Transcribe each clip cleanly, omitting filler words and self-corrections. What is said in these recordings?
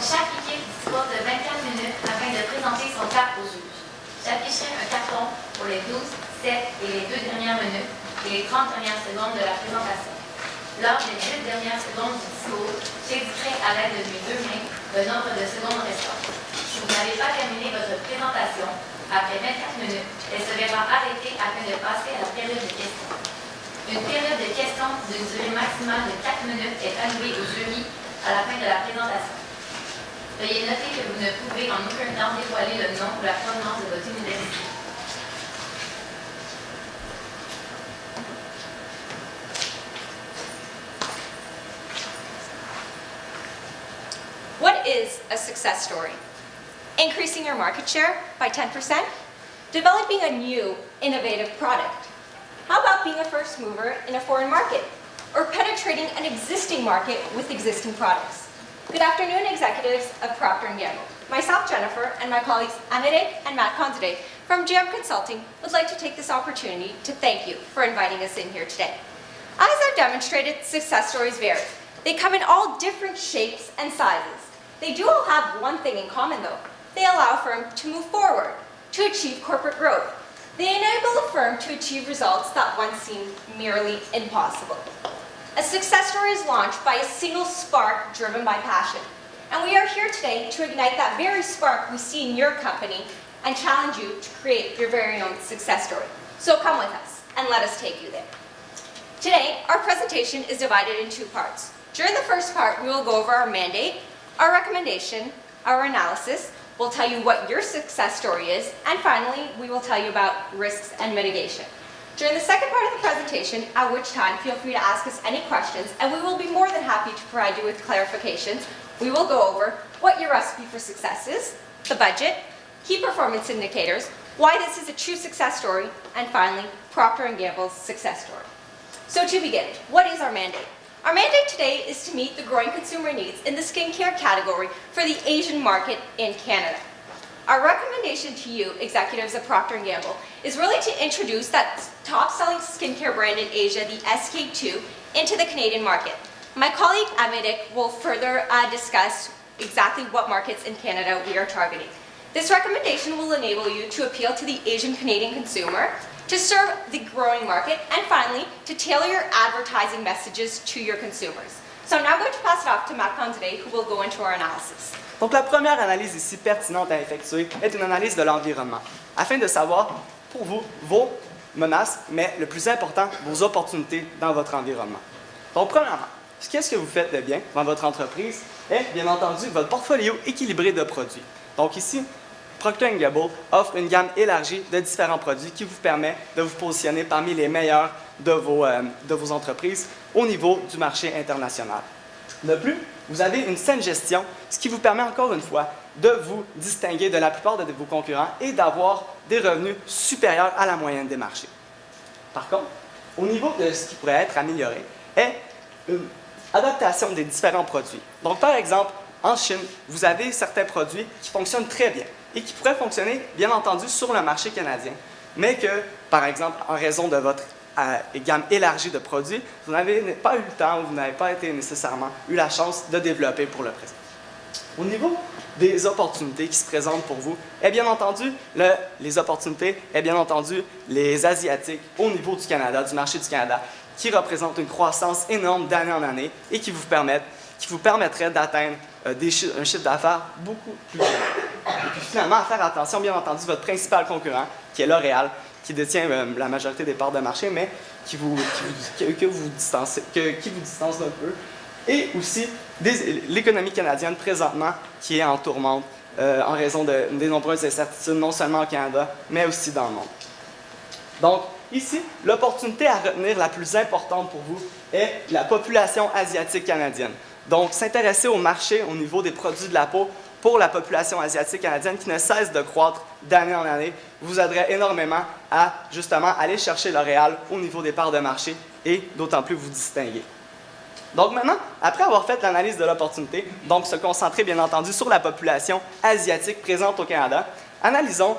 chaque équipe dispose de 24 minutes afin de présenter son cas au juge. J'afficherai un carton pour les 12, 7 et les 2 dernières minutes et les 30 dernières secondes de la présentation. Lors des 10 dernières secondes du discours, j'indiquerai à l'aide de mes 2 mains le nombre de secondes restantes. Si vous n'avez pas terminé votre présentation, après 24 minutes, elle se verra arrêtée afin de passer à la période de questions. Une période de questions d'une durée maximale de 4 minutes est allouée au jury à la fin de la présentation. Veuillez noter que vous ne pouvez en aucun temps dévoiler le nom ou la provenance de votre université. What is a success story? Increasing your market share by 10%? Developing a new, innovative product? How about being a first mover in a foreign market? Or penetrating an existing market with existing products? Good afternoon, executives of Procter & Gamble. Myself, Jennifer, and my colleagues Amirek and Matt Considate from GM Consulting would like to take this opportunity to thank you for inviting us in here today. As I've demonstrated, success stories vary. They come in all different shapes and sizes. They do all have one thing in common though. They allow a firm to move forward, to achieve corporate growth. They enable a firm to achieve results that once seemed merely impossible. A success story is launched by a single spark driven by passion. And we are here today to ignite that very spark we see in your company and challenge you to create your very own success story. So come with us and let us take you there. Today, our presentation is divided in 2 parts. During the first part, we will go over our mandate, our recommendation, our analysis. We'll tell you what your success story is, and finally, we will tell you about risks and mitigation. During the second part of the presentation, at which time feel free to ask us any questions, and we will be more than happy to provide you with clarifications. We will go over what your recipe for success is, the budget, key performance indicators, why this is a true success story, and finally, Procter & Gamble's success story. So to begin, what is our mandate? Our mandate today is to meet the growing consumer needs in the skincare category for the Asian market in Canada. Our recommendation to you, executives of Procter & Gamble, is really to introduce that top-selling skincare brand in Asia, the SK-II, into the Canadian market. My colleague Amirek will further discuss exactly what markets in Canada we are targeting. This recommendation will enable you to appeal to the Asian Canadian consumer, to serve the growing market, and finally, to tailor your advertising messages to your consumers. So I'm now going to pass it off to Matt Considate, who will go into our analysis. Donc la première analyse ici pertinente à effectuer est une analyse de l'environnement, afin de savoir pour vous vos menaces, mais le plus important, vos opportunités dans votre environnement. Donc premièrement, qu'est-ce que vous faites de bien dans votre entreprise est bien entendu votre portfolio équilibré de produits. Donc ici, Procter & Gamble offre une gamme élargie de différents produits qui vous permet de vous positionner parmi les meilleurs de vos entreprises au niveau du marché international. De plus, vous avez une saine gestion, ce qui vous permet encore une fois de vous distinguer de la plupart de vos concurrents et d'avoir des revenus supérieurs à la moyenne des marchés. Par contre, au niveau de ce qui pourrait être amélioré est une adaptation des différents produits. Donc par exemple, en Chine, vous avez certains produits qui fonctionnent très bien et qui pourraient fonctionner, bien entendu, sur le marché canadien, mais que, par exemple, en raison de votre gamme élargie de produits, vous n'avez pas eu le temps ou vous n'avez pas été nécessairement eu la chance de développer pour le présent. Au niveau des opportunités qui se présentent pour vous, est bien entendu, les opportunités, est bien entendu les Asiatiques au niveau du Canada, du marché du Canada, qui représentent une croissance énorme d'année en année et qui vous permettraient d'atteindre un chiffre d'affaires beaucoup plus grand. Et puis finalement, à faire attention, bien entendu, votre principal concurrent, qui est L'Oréal, qui détient la majorité des parts de marché, mais qui vous distance d'un peu. Et aussi l'économie canadienne présentement, qui est en tourmente en raison des nombreuses incertitudes, non seulement au Canada, mais aussi dans le monde. Donc, ici, l'opportunité à retenir la plus importante pour vous est la population asiatique canadienne. Donc, s'intéresser au marché au niveau des produits de la peau pour la population asiatique canadienne qui ne cesse de croître d'année en année vous aiderait énormément à, justement, aller chercher L'Oréal au niveau des parts de marché et d'autant plus vous distinguer. Donc maintenant, après avoir fait l'analyse de l'opportunité, donc se concentrer bien entendu sur la population asiatique présente au Canada, analysons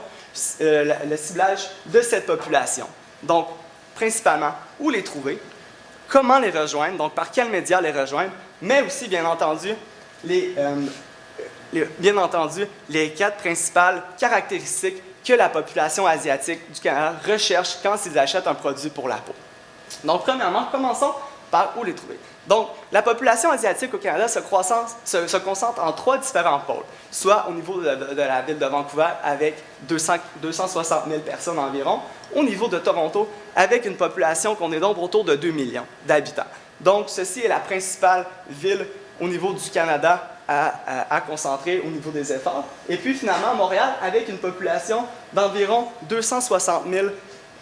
le ciblage de cette population. Donc, principalement, où les trouver, comment les rejoindre, donc par quels médias les rejoindre, mais aussi, bien entendu, bien entendu, les 4 principales caractéristiques que la population asiatique du Canada recherche quand ils achètent un produit pour la peau. Donc, premièrement, commençons par où les trouver. Donc, la population asiatique au Canada se concentre en 3 différents pôles, soit au niveau de la ville de Vancouver avec 260 000 personnes environ, au niveau de Toronto avec une population qu'on est donc autour de 2 millions d'habitants. Donc, ceci est la principale ville au niveau du Canada à concentrer au niveau des efforts. Et puis, finalement, Montréal avec une population d'environ 260 000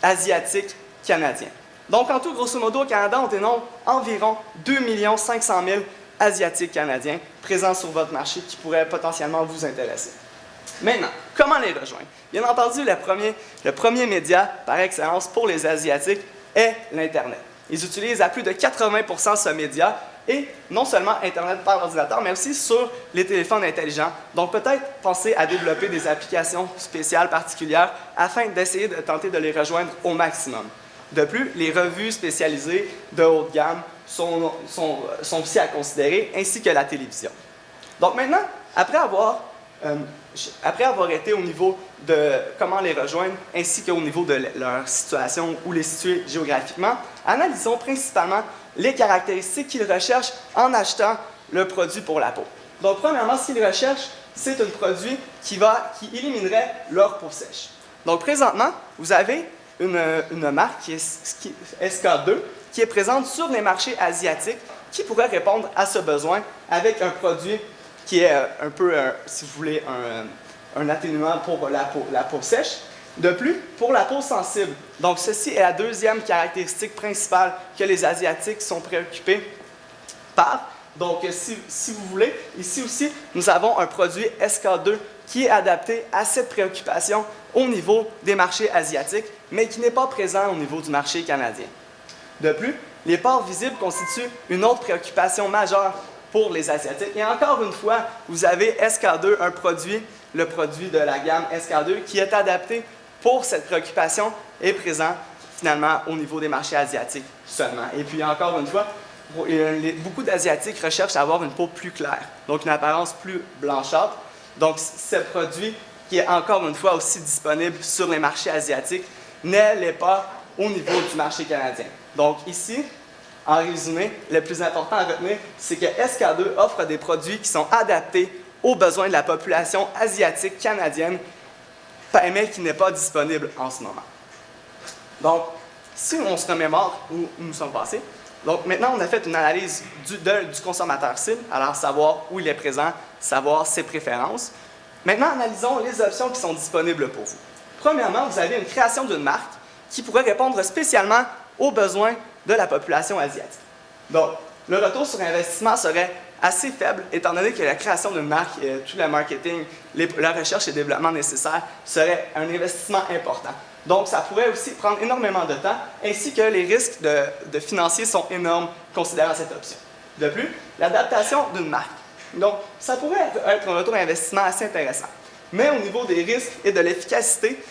Asiatiques canadiens. Donc, en tout, grosso modo, au Canada, on dénombre environ 2 500 000 Asiatiques canadiens présents sur votre marché qui pourraient potentiellement vous intéresser. Maintenant, comment les rejoindre? Bien entendu, le premier média par excellence pour les Asiatiques est l'Internet. Ils utilisent à plus de 80% ce média, et non seulement Internet par ordinateur, mais aussi sur les téléphones intelligents. Donc, peut-être penser à développer des applications spéciales, particulières, afin d'essayer de tenter de les rejoindre au maximum. De plus, les revues spécialisées de haute gamme sont aussi à considérer, ainsi que la télévision. Donc maintenant, après avoir été au niveau de comment les rejoindre, ainsi qu'au niveau de leur situation, où les situer géographiquement, analysons principalement les caractéristiques qu'ils recherchent en achetant le produit pour la peau. Donc premièrement, ce qu'ils recherchent, c'est un produit qui éliminerait leur peau sèche. Donc présentement, vous avez une marque qui est SK2, qui est présente sur les marchés asiatiques, qui pourrait répondre à ce besoin avec un produit qui est un peu, si vous voulez, un atténuant pour la peau sèche. De plus, pour la peau sensible. Donc, ceci est la deuxième caractéristique principale que les Asiatiques sont préoccupés par. Donc, si vous voulez, ici aussi, nous avons un produit SK2 qui est adapté à cette préoccupation au niveau des marchés asiatiques, mais qui n'est pas présent au niveau du marché canadien. De plus, les pores visibles constituent une autre préoccupation majeure pour les Asiatiques. Et encore une fois, vous avez SK2, le produit de la gamme SK2, qui est adapté pour cette préoccupation et présent finalement au niveau des marchés asiatiques seulement. Et puis encore une fois, beaucoup d'Asiatiques recherchent à avoir une peau plus claire, donc une apparence plus blanchâtre. Donc ce produit, qui est encore une fois aussi disponible sur les marchés asiatiques, ne l'est pas au niveau du marché canadien. Donc ici, en résumé, le plus important à retenir, c'est que SK2 offre des produits qui sont adaptés aux besoins de la population asiatique canadienne, mais qui n'est pas disponible en ce moment. Donc, si on se remémore où nous sommes passés, donc maintenant on a fait une analyse du consommateur cible, alors savoir où il est présent, savoir ses préférences. Maintenant, analysons les options qui sont disponibles pour vous. Premièrement, vous avez une création d'une marque qui pourrait répondre spécialement aux besoins de la population asiatique. Donc, le retour sur investissement serait assez faible, étant donné que la création d'une marque, tout le marketing, la recherche et le développement nécessaires serait un investissement important. Donc, ça pourrait aussi prendre énormément de temps, ainsi que les risques de financiers sont énormes considérant cette option. De plus, l'adaptation d'une marque. Donc, ça pourrait être un retour d'investissement assez intéressant. Mais au niveau des risques et de l'efficacité,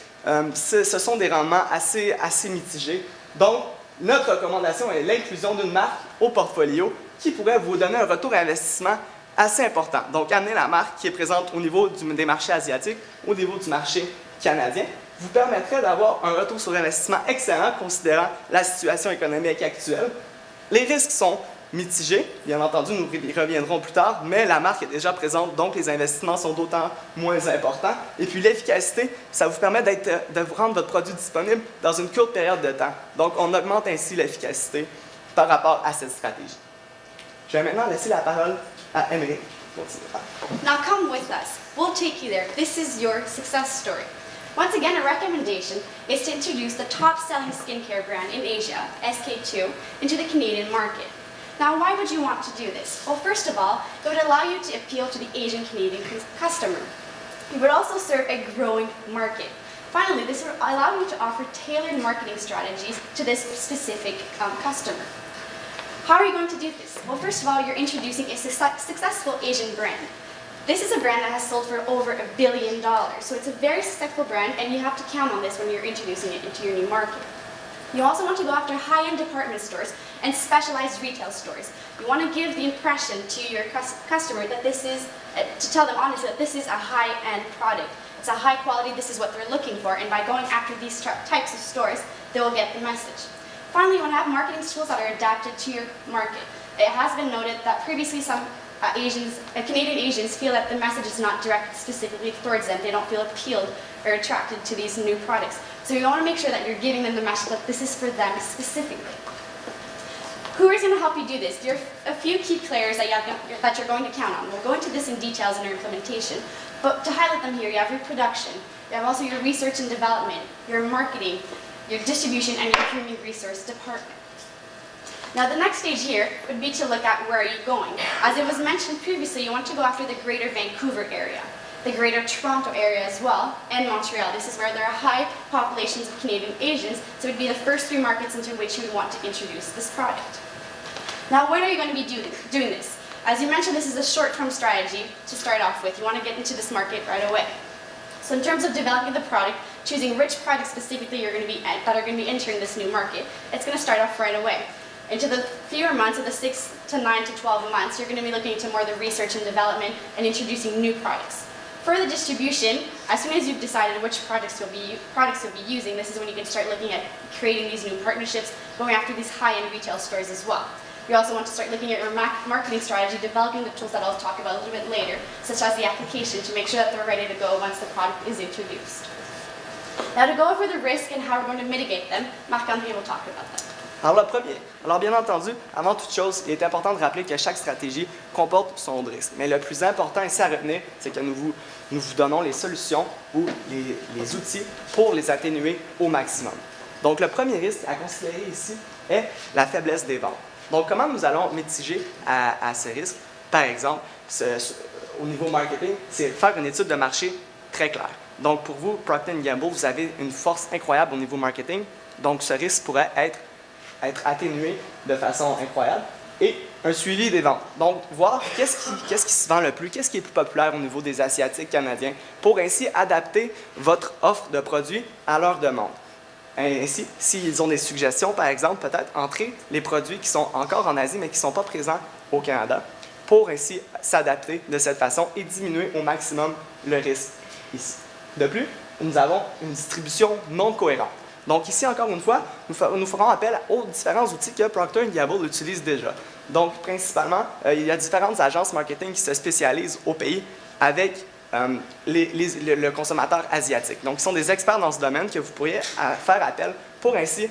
ce sont des rendements assez mitigés. Donc, notre recommandation est l'inclusion d'une marque au portfolio qui pourrait vous donner un retour d'investissement assez important. Donc, amener la marque qui est présente au niveau des marchés asiatiques, au niveau du marché canadien, vous permettrait d'avoir un retour sur investissement excellent considérant la situation économique actuelle. Les risques sont mitigés, bien entendu, nous y reviendrons plus tard, mais la marque est déjà présente, donc les investissements sont d'autant moins importants. Et puis l'efficacité, ça vous permet de vous rendre votre produit disponible dans une courte période de temps. Donc, on augmente ainsi l'efficacité par rapport à cette stratégie. Je vais maintenant laisser la parole à Emery. Now come with us. We'll take you there. This is your success story. Once again, a recommendation is to introduce the top-selling skincare brand in Asia, SK2, into the Canadian market. Now, why would you want to do this? Well, first of all, it would allow you to appeal to the Asian Canadian customer. It would also serve a growing market. Finally, this would allow you to offer tailored marketing strategies to this specific customer. How are you going to do this? Well, first of all, you're introducing a successful Asian brand. This is a brand that has sold for over $1 billion, so it's a very successful brand, and you have to count on this when you're introducing it into your new market. You also want to go after high-end department stores and specialized retail stores. You want to give the impression to your customer that this is, to tell them honestly that this is a high-end product. It's a high quality, this is what they're looking for, and by going after these types of stores, they will get the message. Finally, you want to have marketing tools that are adapted to your market. It has been noted that previously some Canadian Asians feel that the message is not directed specifically towards them. They don't feel appealed or attracted to these new products. So you want to make sure that you're giving them the message that this is for them specifically. Who is going to help you do this? There are a few key players that you're going to count on. We'll go into this in details in our implementation, but to highlight them here, you have your production, you have also your research and development, your marketing, your distribution, and your human resource department. Now the next stage here would be to look at where are you going. As it was mentioned previously, you want to go after the Greater Vancouver area, the Greater Toronto area as well, and Montreal. This is where there are high populations of Canadian Asians, so it would be the first 3 markets into which you would want to introduce this product. Now when are you going to be doing this? As you mentioned, this is a short-term strategy to start off with. You want to get into this market right away. So in terms of developing the product, choosing which products specifically that are going to be entering this new market, it's going to start off right away. Into the fewer months, of the 6 to 9 to 12 months, you're going to be looking into more of the research and development and introducing new products. For the distribution, as soon as you've decided which products you'll be using, this is when you can start looking at creating these new partnerships, going after these high-end retail stores as well. You also want to start looking at your marketing strategy, developing the tools that I'll talk about a little bit later, such as the application, to make sure that they're ready to go once the product is introduced. Now to go over the risk and how we're going to mitigate them, Marc-André will talk about that. Alors bien entendu, avant toute chose, il est important de rappeler que chaque stratégie comporte son lot de risques. Mais le plus important ici à retenir, c'est que nous vous donnons les solutions ou les outils pour les atténuer au maximum. Donc le premier risque à considérer ici est la faiblesse des ventes. Donc comment nous allons mitiger à ce risque? Par exemple, au niveau marketing, c'est faire une étude de marché très claire. Donc pour vous, Procter & Gamble, vous avez une force incroyable au niveau marketing. Donc ce risque pourrait être atténué de façon incroyable. Et un suivi des ventes. Donc, voir qu'est-ce qui se vend le plus, qu'est-ce qui est plus populaire au niveau des Asiatiques canadiens, pour ainsi adapter votre offre de produits à leur demande. Ainsi, s'ils ont des suggestions, par exemple, peut-être entrer les produits qui sont encore en Asie, mais qui ne sont pas présents au Canada, pour ainsi s'adapter de cette façon et diminuer au maximum le risque ici. De plus, nous avons une distribution non cohérente. Donc ici, encore une fois, nous ferons appel aux différents outils que Procter & Gamble utilise déjà. Donc, principalement, il y a différentes agences marketing qui se spécialisent au pays avec le consommateur asiatique. Donc, ils sont des experts dans ce domaine que vous pourriez faire appel pour ainsi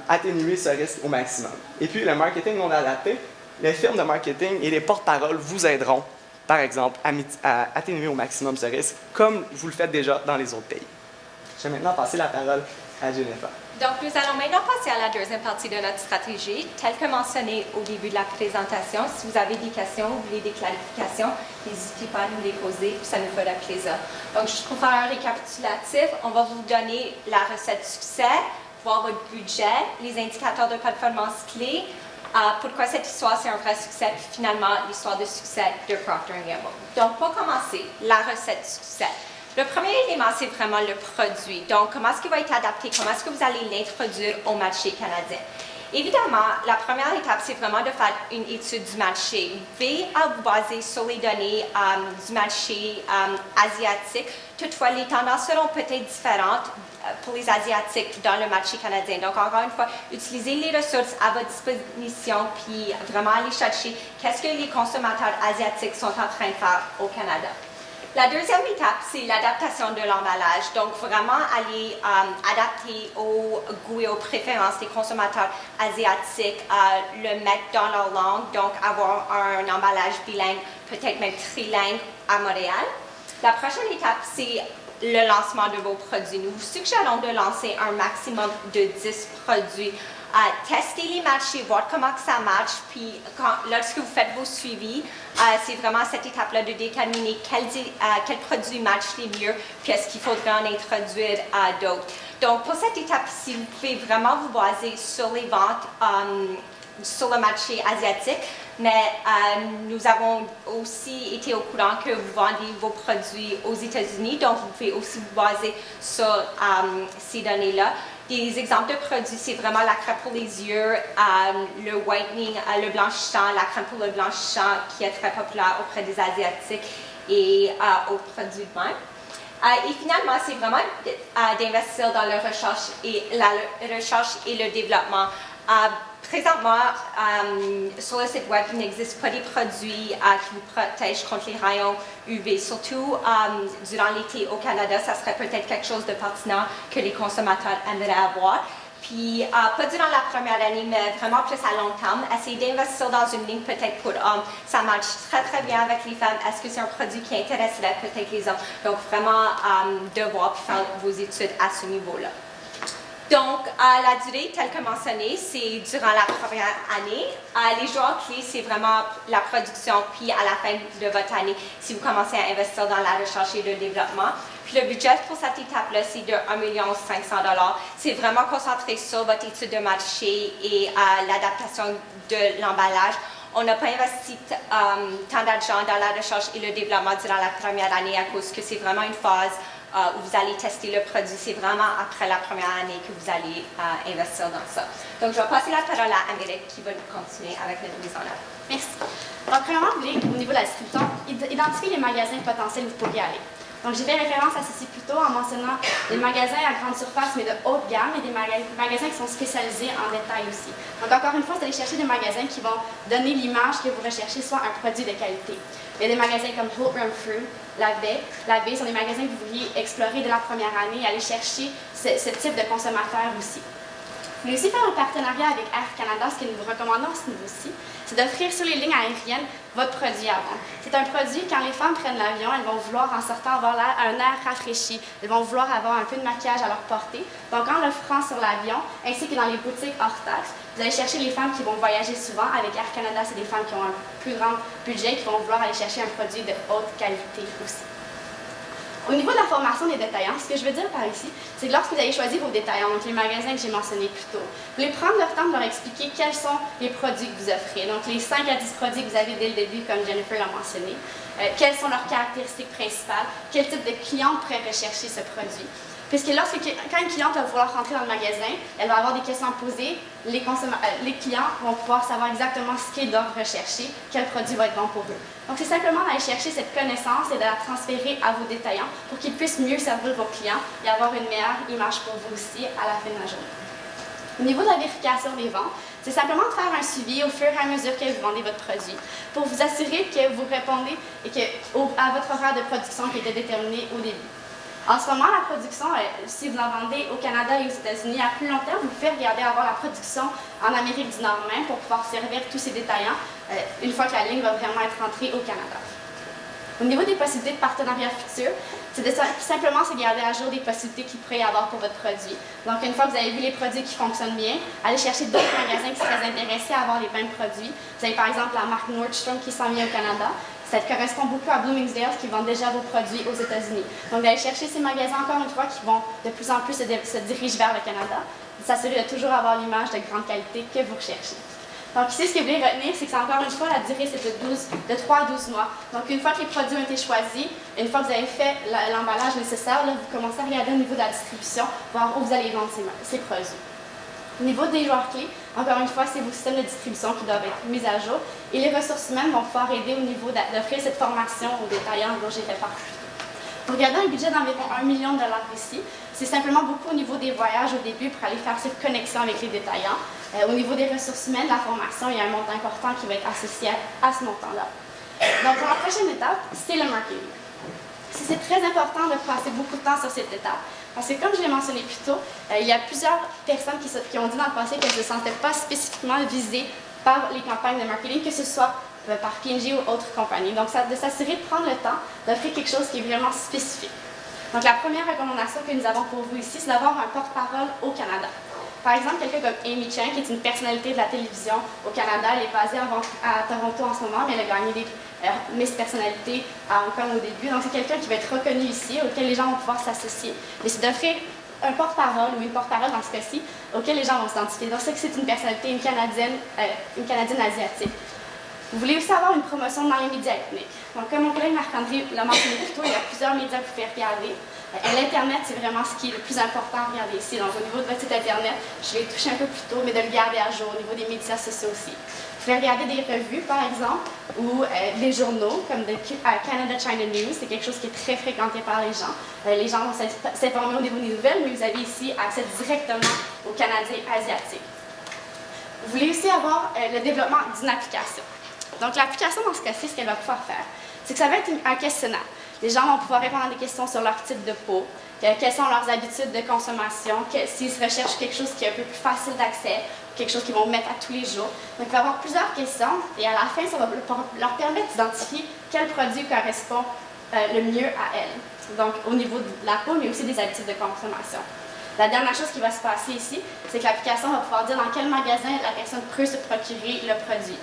atténuer ce risque au maximum. Et puis, le marketing non adapté, les firmes de marketing et les porte-paroles vous aideront, par exemple, à atténuer au maximum ce risque, comme vous le faites déjà dans les autres pays. Je vais maintenant passer la parole à Jennifer. Donc, nous allons maintenant passer à la deuxième partie de notre stratégie. Tel que mentionné au début de la présentation, si vous avez des questions, vous voulez des clarifications, n'hésitez pas à nous les poser, ça nous fera plaisir. Donc, juste pour faire un récapitulatif, on va vous donner la recette succès, voir votre budget, les indicateurs de performance clés, pourquoi cette histoire c'est un vrai succès, puis finalement l'histoire de succès de Procter & Gamble. Donc, pour commencer, la recette succès. Le premier élément, c'est vraiment le produit. Donc, comment est-ce qu'il va être adapté? Comment est-ce que vous allez l'introduire au marché canadien? Évidemment, la première étape, c'est vraiment de faire une étude du marché. Vous pouvez vous baser sur les données du marché asiatique. Toutefois, les tendances seront peut-être différentes pour les Asiatiques dans le marché canadien. Donc, encore une fois, utilisez les ressources à votre disposition, puis vraiment aller chercher qu'est-ce que les consommateurs asiatiques sont en train de faire au Canada. La deuxième étape, c'est l'adaptation de l'emballage. Donc, vraiment aller adapter au goût et aux préférences des consommateurs asiatiques, le mettre dans leur langue, donc avoir un emballage bilingue, peut-être même trilingue à Montréal. La prochaine étape, c'est le lancement de vos produits. Nous vous suggérons de lancer un maximum de 10 produits. Tester les marchés, voir comment que ça marche, puis lorsque vous faites vos suivis, c'est vraiment cette étape-là de déterminer quels produits marchent les mieux, puis est-ce qu'il faudrait en introduire d'autres. Donc, pour cette étape-ci, vous pouvez vraiment vous baser sur les ventes sur le marché asiatique, mais nous avons aussi été au courant que vous vendez vos produits aux États-Unis, donc vous pouvez aussi vous baser sur ces données-là. Des exemples de produits, c'est vraiment la crème pour les yeux, le whitening, le blanchissant, la crème pour le blanchissant qui est très populaire auprès des Asiatiques et aux produits de même. Et finalement, c'est vraiment d'investir dans la recherche et le développement. Présentement, sur le site web, il n'existe pas des produits qui vous protègent contre les rayons UV. Surtout durant l'été au Canada, ça serait peut-être quelque chose de pertinent que les consommateurs aimeraient avoir. Puis, pas durant la première année, mais vraiment plus à long terme. Essayez d'investir dans une ligne peut-être pour hommes. Ça marche très, très bien avec les femmes. Est-ce que c'est un produit qui intéresserait peut-être les hommes? Donc, vraiment, devoir faire vos études à ce niveau-là. Donc, la durée, telle que mentionnée, c'est durant la première année. Les jours clés, c'est vraiment la production, puis à la fin de votre année, si vous commencez à investir dans la recherche et le développement. Puis le budget pour cette étape-là, c'est de 1 500 000 $. C'est vraiment concentré sur votre étude de marché et l'adaptation de l'emballage. On n'a pas investi tant d'argent dans la recherche et le développement durant la première année à cause que c'est vraiment une phase où vous allez tester le produit. C'est vraiment après la première année que vous allez investir dans ça. Donc, je vais passer la parole à Amérique qui va continuer avec notre mise en œuvre. Merci. Donc, premièrement, vous voulez, au niveau de la distribution, identifier les magasins potentiels où vous pourriez aller. Donc, j'ai fait référence à ceci plus tôt en mentionnant des magasins à grande surface, mais de haute gamme, et des magasins qui sont spécialisés en détail aussi. Donc, encore une fois, c'est aller chercher des magasins qui vont donner l'image que vous recherchez, soit un produit de qualité. Il y a des magasins comme Holt Renfrew, La Baie sont des magasins que vous pourriez explorer dès la première année et aller chercher ce type de consommateurs aussi. Vous voulez aussi faire un partenariat avec Air Canada, ce que nous vous recommandons à ce niveau-ci, c'est d'offrir sur les lignes aériennes votre produit à vendre. C'est un produit, quand les femmes prennent l'avion, elles vont vouloir en sortant avoir un air rafraîchi, elles vont vouloir avoir un peu de maquillage à leur portée. Donc en l'offrant sur l'avion, ainsi que dans les boutiques hors taxe, vous allez chercher les femmes qui vont voyager souvent. Avec Air Canada, c'est des femmes qui ont un plus grand budget, qui vont vouloir aller chercher un produit de haute qualité aussi. Au niveau de la formation des détaillants, ce que je veux dire par ici, c'est que lorsque vous avez choisi vos détaillants, donc les magasins que j'ai mentionnés plus tôt, vous voulez prendre le temps de leur expliquer quels sont les produits que vous offrez. Donc les 5 à 10 produits que vous avez dès le début, comme Jennifer l'a mentionné, quelles sont leurs caractéristiques principales, quel type de client pourrait rechercher ce produit. Puisque quand une cliente va vouloir rentrer dans le magasin, elle va avoir des questions à poser, les clients vont pouvoir savoir exactement ce qu'ils doivent rechercher, quel produit va être bon pour eux. Donc, c'est simplement d'aller chercher cette connaissance et de la transférer à vos détaillants pour qu'ils puissent mieux servir vos clients et avoir une meilleure image pour vous aussi à la fin de la journée. Au niveau de la vérification des ventes, c'est simplement de faire un suivi au fur et à mesure que vous vendez votre produit pour vous assurer que vous répondez à votre horaire de production qui était déterminé au début. En ce moment, la production, si vous en vendez au Canada et aux États-Unis, à plus long terme, vous pouvez regarder avoir la production en Amérique du Nord même pour pouvoir servir tous ces détaillants une fois que la ligne va vraiment être rentrée au Canada. Au niveau des possibilités de partenariat futurs, c'est simplement se garder à jour des possibilités qu'il pourrait y avoir pour votre produit. Donc, une fois que vous avez vu les produits qui fonctionnent bien, allez chercher d'autres magasins qui seraient intéressés à avoir les mêmes produits. Vous avez par exemple la marque Nordstrom qui s'en vient au Canada. Ça correspond beaucoup à Bloomingdale's qui vend déjà vos produits aux États-Unis. Donc, d'aller chercher ces magasins, encore une fois, qui vont de plus en plus se diriger vers le Canada, s'assurer de toujours avoir l'image de grande qualité que vous recherchez. Donc, ici, ce que vous voulez retenir, c'est que c'est encore une fois, la durée, c'est de 3 à 12 mois. Donc, une fois que les produits ont été choisis, une fois que vous avez fait l'emballage nécessaire, là, vous commencez à regarder au niveau de la distribution, voir où vous allez vendre ces produits. Au niveau des joueurs clés, encore une fois, c'est vos systèmes de distribution qui doivent être mis à jour et les ressources humaines vont pouvoir aider au niveau d'offrir cette formation aux détaillants dont j'ai fait part plus tôt. Pour regarder un budget d'environ 1 million de $ ici, c'est simplement beaucoup au niveau des voyages au début pour aller faire cette connexion avec les détaillants. Au niveau des ressources humaines, la formation, il y a un montant important qui va être associé à ce montant-là. Donc, pour la prochaine étape, c'est le marketing. C'est très important de passer beaucoup de temps sur cette étape. Parce que comme je l'ai mentionné plus tôt, il y a plusieurs personnes qui ont dit dans le passé qu'elles ne se sentaient pas spécifiquement visées par les campagnes de marketing, que ce soit par P&G ou autres compagnies. Donc, de s'assurer de prendre le temps d'offrir quelque chose qui est vraiment spécifique. Donc, la première recommandation que nous avons pour vous ici, c'est d'avoir un porte-parole au Canada. Par exemple, quelqu'un comme Amy Chang, qui est une personnalité de la télévision au Canada, elle est basée à Toronto en ce moment, mais elle a gagné des Miss Personnalité à Hong Kong au début. Donc, c'est quelqu'un qui va être reconnu ici, auquel les gens vont pouvoir s'associer. Mais c'est d'offrir un porte-parole ou une porte-parole dans ce cas-ci, auquel les gens vont s'identifier. Donc, c'est une personnalité, une Canadienne asiatique. Vous voulez aussi avoir une promotion dans les médias ethniques. Donc, comme mon collègue Marc-André l'a mentionné plus tôt, il y a plusieurs médias que vous pouvez regarder. L'Internet, c'est vraiment ce qui est le plus important. Regardez ici, donc au niveau de votre site Internet, je vais y toucher un peu plus tôt, mais de le garder à jour au niveau des médias sociaux aussi. Vous pouvez regarder des revues, par exemple, ou des journaux, comme Canada China News. C'est quelque chose qui est très fréquenté par les gens. Les gens vont s'informer au niveau des nouvelles, mais vous avez ici accès directement aux Canadiens asiatiques. Vous voulez aussi avoir le développement d'une application. Donc, l'application, dans ce cas-ci, ce qu'elle va pouvoir faire, c'est que ça va être un questionnaire. Les gens vont pouvoir répondre à des questions sur leur type de peau, quelles sont leurs habitudes de consommation, s'ils se recherchent quelque chose qui est un peu plus facile d'accès, quelque chose qu'ils vont mettre à tous les jours. Donc, il va y avoir plusieurs questions et à la fin, ça va leur permettre d'identifier quel produit correspond le mieux à elles. Donc, au niveau de la peau, mais aussi des habitudes de consommation. La dernière chose qui va se passer ici, c'est que l'application va pouvoir dire dans quel magasin la personne peut se procurer le produit.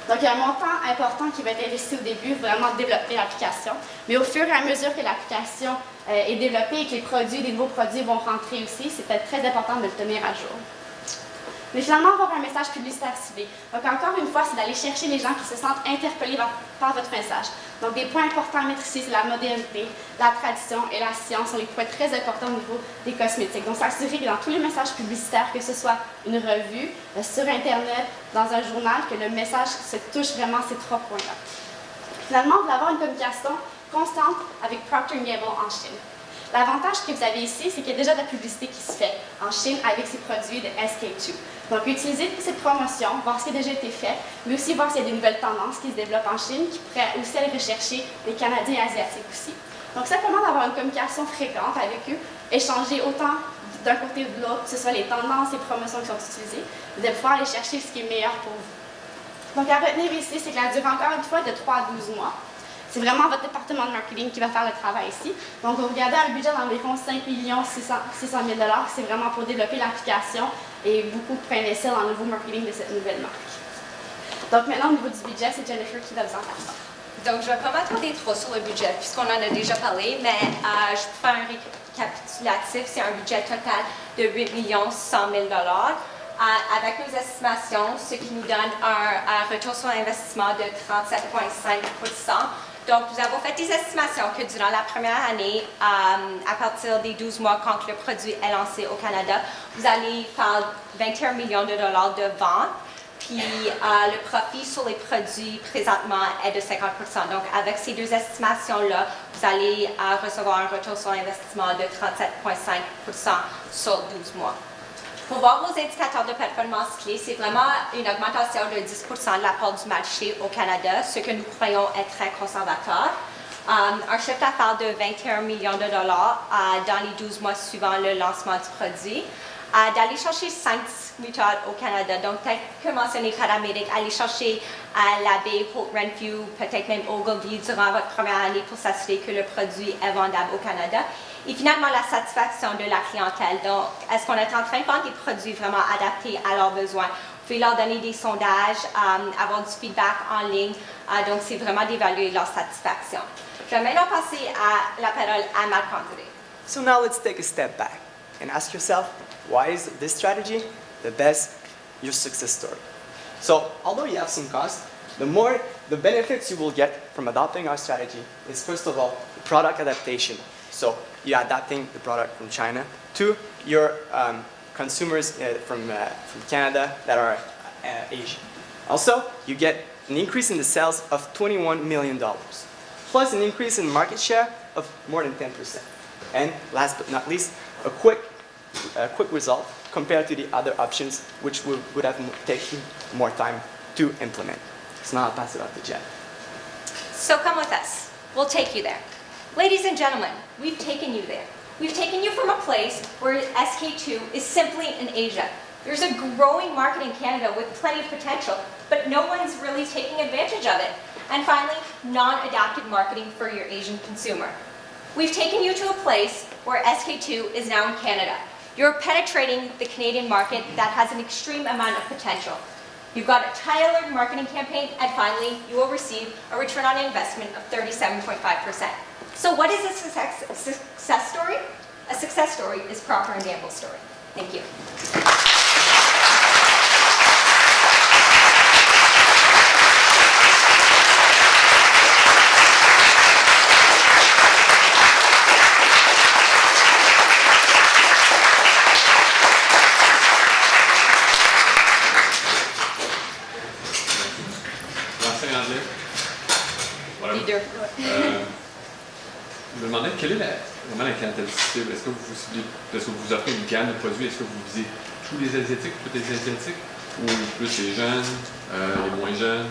Donc, il y a un montant important qui va être investi au début, vraiment développer l'application. Mais au fur et à mesure que l'application est développée et que les nouveaux produits vont rentrer aussi, c'est peut-être très important de le tenir à jour. Mais finalement, avoir un message publicitaire ciblé. Donc, encore une fois, c'est d'aller chercher les gens qui se sentent interpellés par votre message. Donc, des points importants à mettre ici, c'est la modernité, la tradition et la science sont les points très importants au niveau des cosmétiques. Donc, s'assurer que dans tous les messages publicitaires, que ce soit une revue, sur Internet, dans un journal, que le message se touche vraiment ces trois points-là. Finalement, vous allez avoir une communication constante avec Procter & Gamble en Chine. L'avantage que vous avez ici, c'est qu'il y a déjà de la publicité qui se fait en Chine avec ces produits de SK2. Donc, utilisez cette promotion, voir ce qui a déjà été fait, mais aussi voir s'il y a des nouvelles tendances qui se développent en Chine, qui pourraient aussi aller rechercher les Canadiens asiatiques aussi. Donc, simplement d'avoir une communication fréquente avec eux, échanger autant d'un côté ou de l'autre, que ce soit les tendances et promotions qui sont utilisées, de pouvoir aller chercher ce qui est meilleur pour vous. Donc, à retenir ici, c'est que la durée, encore une fois, de 3 à 12 mois. C'est vraiment votre département de marketing qui va faire le travail ici. Donc, vous regardez un budget d'environ 5 600 000 $. C'est vraiment pour développer l'application et beaucoup pour investir dans le nouveau marketing de cette nouvelle marque. Donc, maintenant, au niveau du budget, c'est Jennifer qui va vous en faire. Donc, je ne vais pas m'attarder trop sur le budget, puisqu'on en a déjà parlé, mais je peux faire un récapitulatif. C'est un budget total de 8 100 000 $. Avec nos estimations, ce qui nous donne un retour sur investissement de 37,5 %. Donc, nous avons fait des estimations que durant la première année, à partir des 12 mois quand le produit est lancé au Canada, vous allez faire 21 millions de dollars de ventes. Puis, le profit sur les produits présentement est de 50 %. Donc, avec ces deux estimations-là, vous allez recevoir un retour sur investissement de 37,5 % sur 12 mois. Pour voir vos indicateurs de performance clés, c'est vraiment une augmentation de 10 % de la part du marché au Canada, ce que nous croyons être très conservateur. Un chiffre d'affaires de 21 millions de dollars dans les 12 mois suivant le lancement du produit. D'aller chercher 5 méthodes au Canada, donc peut-être que mentionné Paramedic, aller chercher la baie, Holt Renfrew, peut-être même Ogilvy durant votre première année pour s'assurer que le produit est vendable au Canada. Et finalement, la satisfaction de la clientèle. Donc, est-ce qu'on est en train de vendre des produits vraiment adaptés à leurs besoins? Vous pouvez leur donner des sondages, avoir du feedback en ligne. Donc, c'est vraiment d'évaluer leur satisfaction. Je vais maintenant passer la parole à Marc-André. So now let's take a step back and ask yourself, why is this strategy the best your success story? So, although you have some cost, the benefits you will get from adopting our strategy is, first of all, product adaptation. So, you're adapting the product from China to your consumers from Canada that are Asian. Also, you get an increase in the sales of $21 million, plus an increase in market share of more than 10%. And last but not least, a quick result compared to the other options, which would have taken more time to implement. So now I'll pass it off to Jen. So come with us. We'll take you there. Ladies and gentlemen, we've taken you there. We've taken you from a place where SK2 is simply in Asia. There's a growing market in Canada with plenty of potential, but no one's really taking advantage of it. And finally, non-adapted marketing for your Asian consumer. We've taken you to a place where SK2 is now in Canada. You're penetrating the Canadian market that has an extreme amount of potential. You've got a tailored marketing campaign, and finally, you will receive a return on investment of 37.5%. So what is a success story? A success story is Procter & Gamble's story. Thank you. leader. Je me demandais quelle est vraiment la clientèle cible. Est-ce que vous offrez une gamme de produits? Est-ce que vous visez tous les Asiatiques, toutes les Asiatiques? Ou plus les jeunes, les moins jeunes?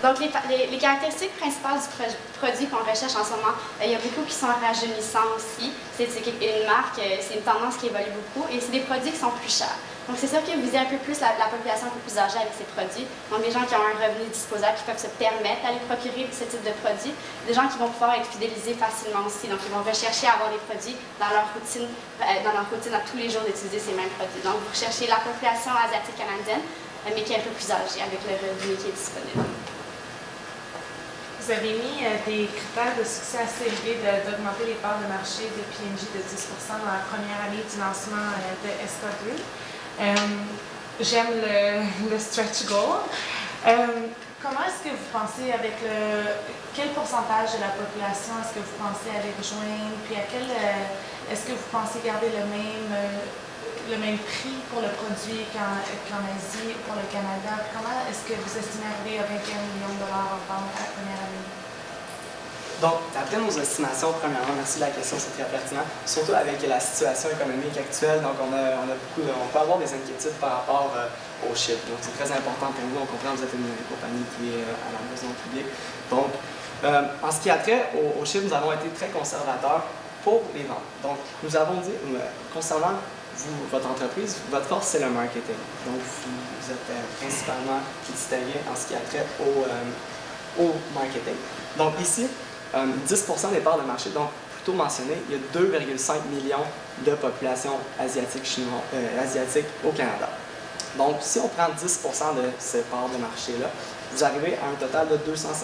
Donc, les caractéristiques principales du produit qu'on recherche en ce moment, il y a beaucoup qui sont rajeunissants aussi. C'est une marque, c'est une tendance qui évolue beaucoup et c'est des produits qui sont plus chers. Donc, c'est sûr que vous visez un peu plus la population un peu plus âgée avec ces produits. Donc, des gens qui ont un revenu disposable, qui peuvent se permettre d'aller procurer ce type de produits. Des gens qui vont pouvoir être fidélisés facilement aussi. Donc, ils vont rechercher à avoir des produits dans leur routine à tous les jours d'utiliser ces mêmes produits. Donc, vous recherchez la population asiatique canadienne, mais qui est un peu plus âgée avec le revenu qui est disponible. Vous avez mis des critères de succès assez élevés d'augmenter les parts de marché de P&G de 10 dans la première année du lancement de SK2. J'aime le stretch goal. Comment est-ce que vous pensez quel pourcentage de la population est-ce que vous pensez aller rejoindre? Puis est-ce que vous pensez garder le même prix pour le produit qu'en Asie, pour le Canada? Comment est-ce que vous estimez arriver à 21 millions de dollars en vente à la première année? Donc, d'après nos estimations, premièrement, merci de la question, c'est très pertinent, surtout avec la situation économique actuelle. Donc, on peut avoir des inquiétudes par rapport aux chiffres. Donc, c'est très important pour nous. On comprend que vous êtes une compagnie qui est à la maison publique. Donc, en ce qui a trait aux chiffres, nous avons été très conservateurs pour les ventes. Donc, nous avons dit, concernant votre entreprise, votre force, c'est le marketing. Donc, vous êtes principalement distingué en ce qui a trait au marketing. Donc, ici, 10% des parts de marché, donc plutôt mentionné, il y a 2,5 millions de population asiatique au Canada. Donc, si on prend 10% de ces parts de marché-là, vous arrivez à un total de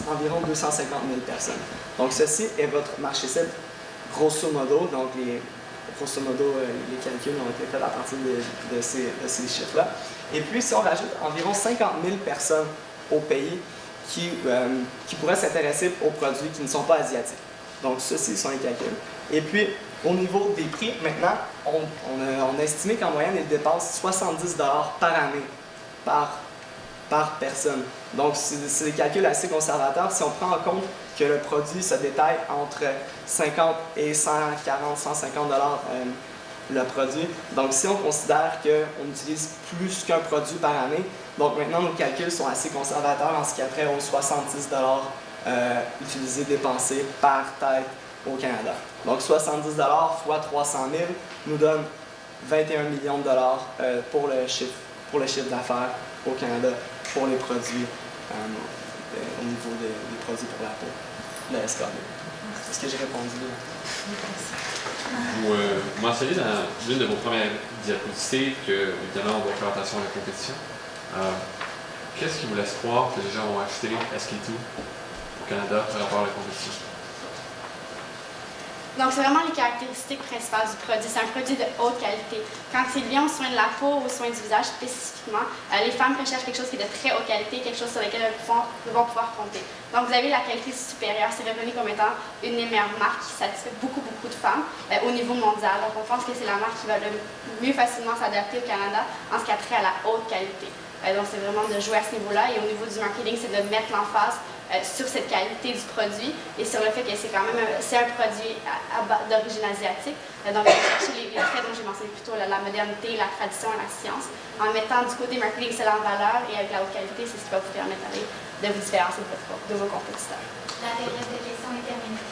environ 250 000 personnes. Donc, ceci est votre marché cible, grosso modo. Donc, les calculs ont été faits à partir de ces chiffres-là. Et puis, si on rajoute environ 50 000 personnes au pays qui pourraient s'intéresser aux produits qui ne sont pas asiatiques. Donc, ceci sont les calculs. Et puis, au niveau des prix, maintenant, on a estimé qu'en moyenne, ils dépassent 70 $ par année, par personne. Donc, c'est des calculs assez conservateurs. Si on prend en compte que le produit se détaille entre 50 et 140, 150 $ le produit. Donc, si on considère qu'on utilise plus qu'un produit par année, donc maintenant, nos calculs sont assez conservateurs en ce qui a trait aux 70 $ utilisés, dépensés par tête au Canada. Donc, 70 $ fois 300 000 nous donne 21 millions de dollars pour le chiffre d'affaires au Canada pour les produits au niveau des produits pour la peau, le SK2. Est-ce que j'ai répondu là? Vous mentionnez dans l'une de vos premières diapositives que, évidemment, on doit faire attention à la compétition. Qu'est-ce qui vous laisse croire que les gens vont acheter SK2 au Canada par rapport à la compétition? Donc, c'est vraiment les caractéristiques principales du produit. C'est un produit de haute qualité. Quand il vient aux soins de la peau, aux soins du visage spécifiquement, les femmes recherchent quelque chose qui est de très haute qualité, quelque chose sur lequel elles vont pouvoir compter. Donc, vous avez la qualité supérieure. C'est reconnu comme étant une des meilleures marques qui satisfait beaucoup de femmes au niveau mondial. Donc, on pense que c'est la marque qui va le mieux facilement s'adapter au Canada en ce qui a trait à la haute qualité. Donc, c'est vraiment de jouer à ce niveau-là. Et au niveau du marketing, c'est de mettre l'emphase sur cette qualité du produit et sur le fait que c'est quand même un produit d'origine asiatique. Donc, on va chercher les traits dont j'ai mentionné plus tôt, la modernité, la tradition et la science, en mettant du côté marketing cela en valeur et avec la haute qualité, c'est ce qui va vous permettre de vous différencier de vos compétiteurs. La période de questions est terminée.